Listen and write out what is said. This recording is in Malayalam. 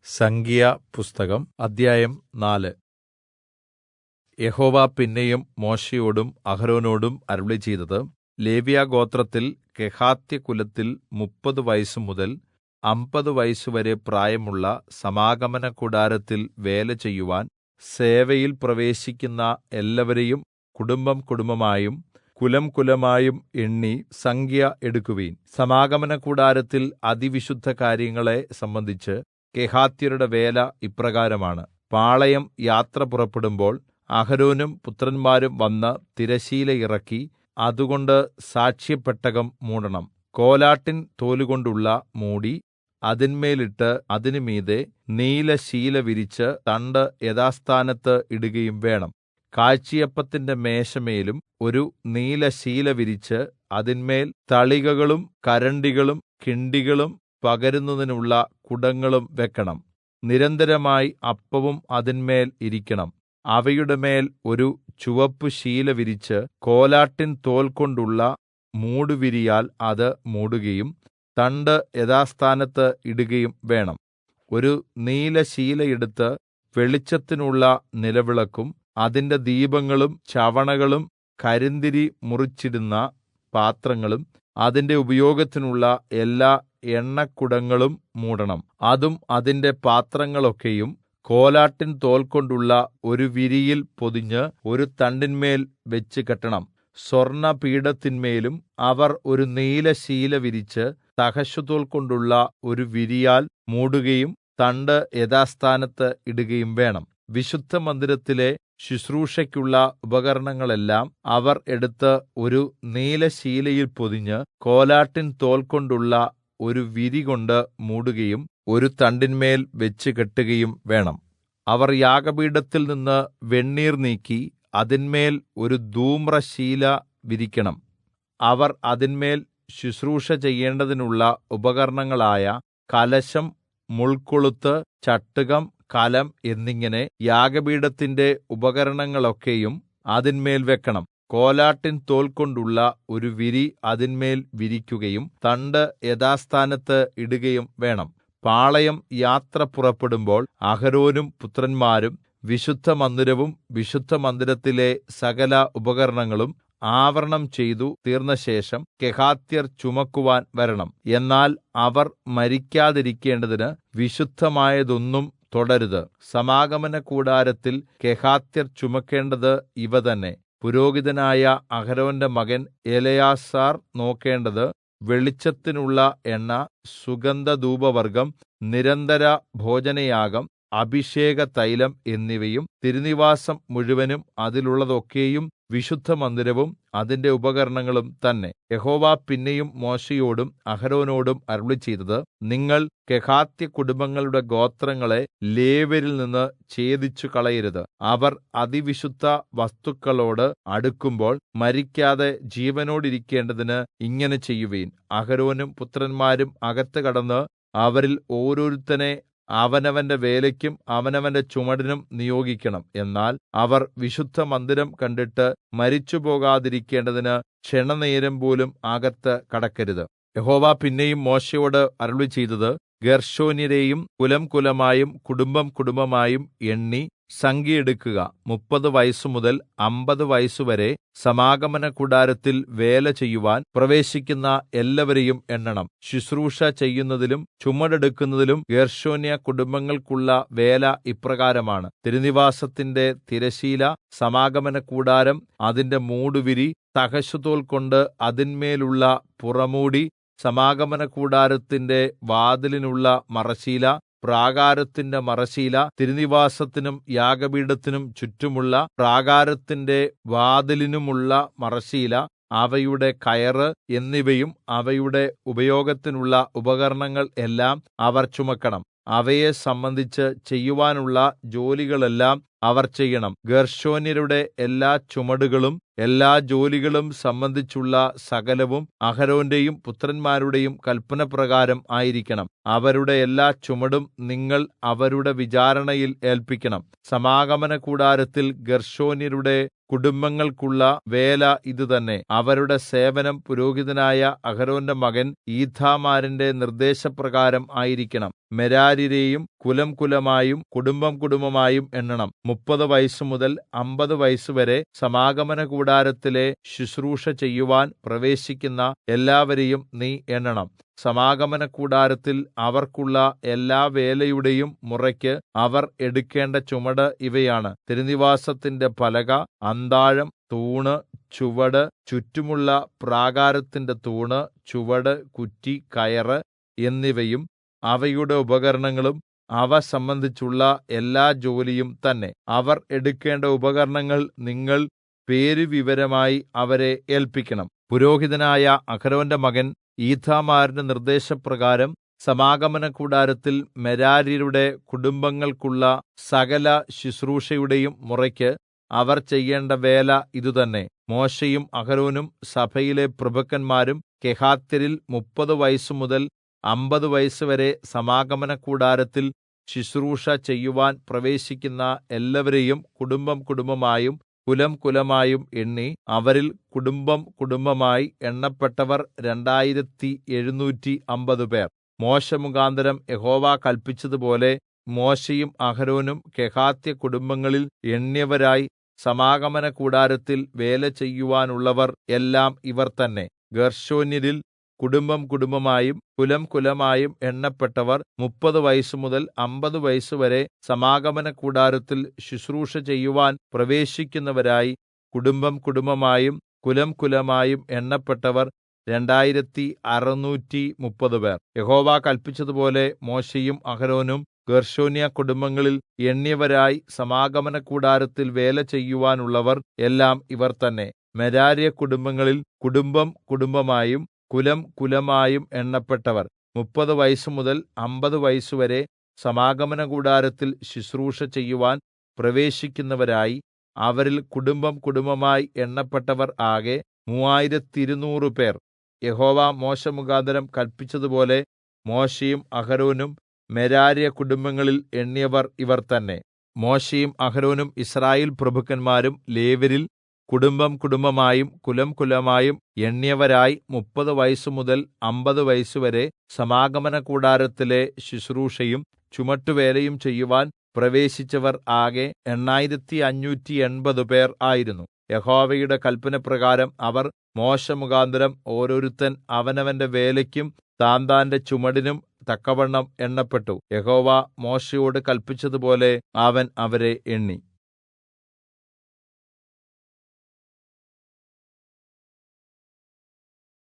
സംഖ്യാപുസ്തകം അദ്ധ്യായം 4. യഹോവ പിന്നെയും മോശെയോടും അഹരോനോടും അരുളിച്ചെയ്തത്, ലേവ്യഗോത്രത്തിൽ കെഹാത്യകുലത്തിൽ 30 വയസ്സുമുതൽ 50 വയസ്സുവരെ പ്രായമുള്ള സമാഗമനകൂടാരത്തിൽ വേല ചെയ്യുവാൻ സേവയിൽ പ്രവേശിക്കുന്ന എല്ലാവരെയും കുടുംബംകുടുംബമായും കുലംകുലമായും എണ്ണി സംഖ്യ എടുക്കുവിൻ. സമാഗമനകൂടാരത്തിൽ അതിവിശുദ്ധകാര്യങ്ങളെ സംബന്ധിച്ച് കെഹാത്യരുടെ വേല ഇപ്രകാരമാണ്. പാളയം യാത്ര പുറപ്പെടുമ്പോൾ അഹരോനും പുത്രന്മാരും വന്ന് തിരശ്ശീല ഇറക്കി അതുകൊണ്ട് സാക്ഷ്യപെട്ടകം മൂടണം. കോലാട്ടിൻ തോലുകൊണ്ടുള്ള മൂടി അതിന്മേലിട്ട് അതിന് മീതെ നീലശീല വിരിച്ച് തണ്ട് യഥാസ്ഥാനത്ത് ഇടുകയും വേണം. കാഴ്ചയപ്പത്തിന്റെ മേശമേലും ഒരു നീലശീല വിരിച്ച് അതിന്മേൽ തളികകളും കരണ്ടികളും കിണ്ടികളും പകരുന്നതിനുള്ള കുടങ്ങളും വെക്കണം. നിരന്തരമായി അപ്പവും അതിന്മേൽ ഇരിക്കണം. അവയുടെ മേൽ ഒരു ചുവപ്പ് ശീല വിരിച്ച് കോലാട്ടിൻ തോൽ കൊണ്ടുള്ള മൂടുവിരിയാൽ അത് മൂടുകയും തണ്ട് യഥാസ്ഥാനത്ത് ഇടുകയും വേണം. ഒരു നീലശീല എടുത്ത് വെളിച്ചത്തിനുള്ള നിലവിളക്കും അതിന്റെ ദീപങ്ങളും ചവണകളും കരിന്തിരി മുറിച്ചിടുന്ന പാത്രങ്ങളും അതിന്റെ ഉപയോഗത്തിനുള്ള എല്ലാ എണ്ണക്കുടങ്ങളും മൂടണം. അതും അതിന്റെ പാത്രങ്ങളൊക്കെയും കോലാട്ടിൻ തോൽ കൊണ്ടുള്ള ഒരു വിരിയിൽ പൊതിഞ്ഞ് ഒരു തണ്ടിന്മേൽ വെച്ച് കെട്ടണം. സ്വർണ്ണപീഠത്തിന്മേലും അവർ ഒരു നീലശീല വിരിച്ച് തഹശുതോൽ കൊണ്ടുള്ള ഒരു വിരിയാൽ മൂടുകയും തണ്ട് യഥാസ്ഥാനത്ത് ഇടുകയും വേണം. വിശുദ്ധമന്ദിരത്തിലെ ശുശ്രൂഷയ്ക്കുള്ള ഉപകരണങ്ങളെല്ലാം അവർ എടുത്ത് ഒരു നീലശീലയിൽ പൊതിഞ്ഞ് കോലാട്ടിൻ തോൽ കൊണ്ടുള്ള ഒരു വിരികൊണ്ട് മൂടുകയും ഒരു തണ്ടിന്മേൽ വെച്ച് കെട്ടുകയും വേണം. അവർ യാഗപീഠത്തിൽ നിന്ന് വെണ്ണീർ നീക്കി അതിന്മേൽ ഒരു ധൂമ്രശീല വിരിക്കണം. അവർ അതിന്മേൽ ശുശ്രൂഷ ചെയ്യേണ്ടതിനുള്ള ഉപകരണങ്ങളായ കലശം, മുൾക്കൊളുത്ത്, ചട്ടുകം, കലം എന്നിങ്ങനെ യാഗപീഠത്തിന്റെ ഉപകരണങ്ങളൊക്കെയും അതിന്മേൽ വെക്കണം. കോലാട്ടിൻ തോൽ കൊണ്ടുള്ള ഒരു വിരി അതിന്മേൽ വിരിക്കുകയും തണ്ട് യഥാസ്ഥാനത്ത് ഇടുകയും വേണം. പാളയം യാത്ര പുറപ്പെടുമ്പോൾ അഹരോനും പുത്രന്മാരും വിശുദ്ധമന്ദിരവും വിശുദ്ധമന്ദിരത്തിലെ സകല ഉപകരണങ്ങളും ആവരണം ചെയ്തു തീർന്നശേഷം കെഹാത്യർ ചുമക്കുവാൻ വരണം. എന്നാൽ അവർ മരിക്കാതിരിക്കേണ്ടതിന് വിശുദ്ധമായതൊന്നും തൊടരുത്. സമാഗമനകൂടാരത്തിൽ കെഹാത്യർ ചുമക്കേണ്ടത് ഇവ തന്നെ. പുരോഹിതനായ അഹരോന്റെ മകൻ എലെയാസാർ നോക്കേണ്ടത് വെളിച്ചത്തിനുള്ള എണ്ണ, സുഗന്ധധൂപവർഗ്ഗം, നിരന്തര ഭോജനയാഗം, അഭിഷേകതൈലം എന്നിവയും തിരുനിവാസം മുഴുവനും അതിലുള്ളതൊക്കെയും വിശുദ്ധമന്ദിരവും അതിന്റെ ഉപകരണങ്ങളും തന്നെ. യഹോവ പിന്നെയും മോശെയോടും അഹരോനോടും അരുളിച്ചെയ്തത്, നിങ്ങൾ കെഹാത്യ കുടുംബങ്ങളുടെ ഗോത്രങ്ങളെ ലേവ്യരിൽ നിന്ന് ഛേദിച്ചു കളയരുത്. അവർ അതിവിശുദ്ധ വസ്തുക്കളോട് അടുക്കുമ്പോൾ മരിക്കാതെ ജീവനോടിരിക്കേണ്ടതിന് ഇങ്ങനെ ചെയ്യുവിൻ. അഹരോനും പുത്രന്മാരും അകത്ത് കടന്ന് അവരിൽ ഓരോരുത്തനെ അവനവന്റെ വേലയ്ക്കും അവനവന്റെ ചുമടിനും നിയോഗിക്കണം. എന്നാൽ അവർ വിശുദ്ധമന്ദിരം കണ്ടിട്ട് മരിച്ചുപോകാതിരിക്കേണ്ടതിന് ക്ഷണനേരം പോലും അകത്ത് കടക്കരുത്. യഹോവ പിന്നെയും മോശെയോട് അരുളിച്ചെയ്തത്, ഗേർശോന്യരെയും കുലംകുലമായും കുടുംബംകുടുംബമായും എണ്ണി സംഖ്യ എടുക്കുക. 30 വയസ്സുമുതൽ 50 വയസ്സുവരെ സമാഗമനകൂടാരത്തിൽ വേല ചെയ്യുവാൻ പ്രവേശിക്കുന്ന എല്ലാവരെയും എണ്ണണം. ശുശ്രൂഷ ചെയ്യുന്നതിലും ചുമടെടുക്കുന്നതിലും ഗേർശോന്യ കുടുംബങ്ങൾക്കുള്ള വേല ഇപ്രകാരമാണ്. തിരുനിവാസത്തിന്റെ തിരശ്ശീല, സമാഗമനകൂടാരം, അതിന്റെ മൂടുവിരി, തഹശുതോൽ കൊണ്ട് അതിന്മേലുള്ള പുറമൂടി, സമാഗമനകൂടാരത്തിന്റെ വാതിലിനുള്ള മറശ്ശീല, പ്രാകാരത്തിന്റെ മറശ്ശീല, തിരുനിവാസത്തിനും യാഗപീഠത്തിനും ചുറ്റുമുള്ള പ്രാകാരത്തിന്റെ വാതിലിനുമുള്ള മറശ്ശീല, അവയുടെ കയറ് എന്നിവയും അവയുടെ ഉപയോഗത്തിനുള്ള ഉപകരണങ്ങൾ എല്ലാം അവർ ചുമക്കണം. അവയെ സംബന്ധിച്ച് ചെയ്യുവാനുള്ള ജോലികളെല്ലാം അവർ ചെയ്യണം. ഗേർശോന്യരുടെ എല്ലാ ചുമടുകളും എല്ലാ ജോലികളും സംബന്ധിച്ചുള്ള സകലവും അഹരോന്റെയും പുത്രന്മാരുടെയും കല്പനപ്രകാരം ആയിരിക്കണം. അവരുടെ എല്ലാ ചുമടും നിങ്ങൾ അവരുടെ വിചാരണയിൽ ഏൽപ്പിക്കണം. സമാഗമനകൂടാരത്തിൽ ഗേർശോന്യരുടെ കുടുംബങ്ങൾക്കുള്ള വേല ഇതുതന്നെ. അവരുടെ സേവനം പുരോഹിതനായ അഹരോന്റെ മകൻ ഈഥാമാരിന്റെ നിർദ്ദേശപ്രകാരം ആയിരിക്കണം. മെരാര്യരെയും കുലംകുലമായും കുടുംബം കുടുംബമായും എണ്ണണം. 30 വയസ്സുമുതൽ 50 വയസ്സുവരെ സമാഗമനകൂടാരത്തിലെ ശുശ്രൂഷ ചെയ്യുവാൻ പ്രവേശിക്കുന്ന എല്ലാവരെയും നീ എണ്ണണം. സമാഗമനകൂടാരത്തിൽ അവർക്കുള്ള എല്ലാ വേലയുടെയും മുറയ്ക്ക് അവർ എടുക്കേണ്ട ചുമട് ഇവയാണ്: തിരുനിവാസത്തിന്റെ പലക, അന്താഴം, തൂണ്, ചുവട്, ചുറ്റുമുള്ള പ്രാകാരത്തിന്റെ തൂണ്, ചുവട്, കുറ്റി, കയറ് എന്നിവയും അവയുടെ ഉപകരണങ്ങളും അവ സംബന്ധിച്ചുള്ള എല്ലാ ജോലിയും തന്നെ. അവർ എടുക്കേണ്ട ഉപകരണങ്ങൾ നിങ്ങൾ പേരുവിവരമായി അവരെ ഏല്പിക്കണം. പുരോഹിതനായ അഹരോന്റെ മകൻ ഈഥാമാരിന്റെ നിർദ്ദേശപ്രകാരം സമാഗമനകൂടാരത്തിൽ മെരാര്യരുടെ കുടുംബങ്ങൾക്കുള്ള സകല ശുശ്രൂഷയുടെയും മുറയ്ക്ക് അവർ ചെയ്യേണ്ട വേല ഇതുതന്നെ. മോശെയും അഹരോനും സഭയിലെ പ്രഭുക്കന്മാരും കെഹാത്യരിൽ 30 വയസ്സുമുതൽ 50 വയസ്സുവരെ സമാഗമനകൂടാരത്തിൽ ശുശ്രൂഷ ചെയ്യുവാൻ പ്രവേശിക്കുന്ന എല്ലാവരെയും കുടുംബം കുടുംബമായും കുലംകുലമായും എണ്ണി. അവരിൽ കുടുംബം കുടുംബമായി എണ്ണപ്പെട്ടവർ 2750 പേർ. മോശെ മുഖാന്തരം യഹോവ കല്പിച്ചതുപോലെ മോശെയും അഹരോനും കെഹാത്യ കുടുംബങ്ങളിൽ എണ്ണിയവരായി സമാഗമനകൂടാരത്തിൽ വേല ചെയ്യുവാനുള്ളവർ എല്ലാം ഇവർ തന്നെ. ഗേർശോന്യരിൽ കുടുംബം കുടുംബമായും കുലംകുലമായും എണ്ണപ്പെട്ടവർ 30 വയസ്സുമുതൽ 50 വയസ്സുവരെ സമാഗമനകൂടാരത്തിൽ ശുശ്രൂഷ ചെയ്യുവാൻ പ്രവേശിക്കുന്നവരായി കുടുംബം കുടുംബമായും കുലംകുലമായും എണ്ണപ്പെട്ടവർ 2630 പേർ. യഹോവ കല്പിച്ചതുപോലെ മോശെയും അഹരോനും ഗേർശോന്യ കുടുംബങ്ങളിൽ എണ്ണിയവരായി സമാഗമനകൂടാരത്തിൽ വേല ചെയ്യുവാനുള്ളവർ എല്ലാം ഇവർ തന്നെ. മെരാര്യ കുടുംബങ്ങളിൽ കുടുംബം കുടുംബമായും കുലംകുലമായും എണ്ണപ്പെട്ടവർ 30 വയസ്സുമുതൽ 50 വയസ്സുവരെ സമാഗമനകൂടാരത്തിൽ ശുശ്രൂഷ ചെയ്യുവാൻ പ്രവേശിക്കുന്നവരായി അവരിൽ കുടുംബം കുടുംബമായി എണ്ണപ്പെട്ടവർ ആകെ 3200 പേർ. യഹോവ മോശെ മുഖാന്തരം കല്പിച്ചതുപോലെ മോശെയും അഹരോനും മെരാര്യ കുടുംബങ്ങളിൽ എണ്ണിയവർ ഇവർ തന്നെ. മോശെയും അഹരോനും യിസ്രായേൽ പ്രഭുക്കന്മാരും ലേവ്യരിൽ കുടുംബം കുടുംബമായും കുലംകുലമായും എണ്ണിയവരായി 30 വയസ്സുമുതൽ 50 വയസ്സുവരെ സമാഗമനകൂടാരത്തിലെ ശുശ്രൂഷയും ചുമട്ടുവേലയും ചെയ്യുവാൻ പ്രവേശിച്ചവർ ആകെ 8580 പേർ ആയിരുന്നു. യഹോവയുടെ കല്പനപ്രകാരം അവർ മോശെ മുഖാന്തരം ഓരോരുത്തൻ അവനവന്റെ വേലയ്ക്കും താന്താന്റെ ചുമടിനും തക്കവണ്ണം എണ്ണപ്പെട്ടു. യഹോവ മോശെയോട് കല്പിച്ചതുപോലെ അവൻ അവരെ എണ്ണി.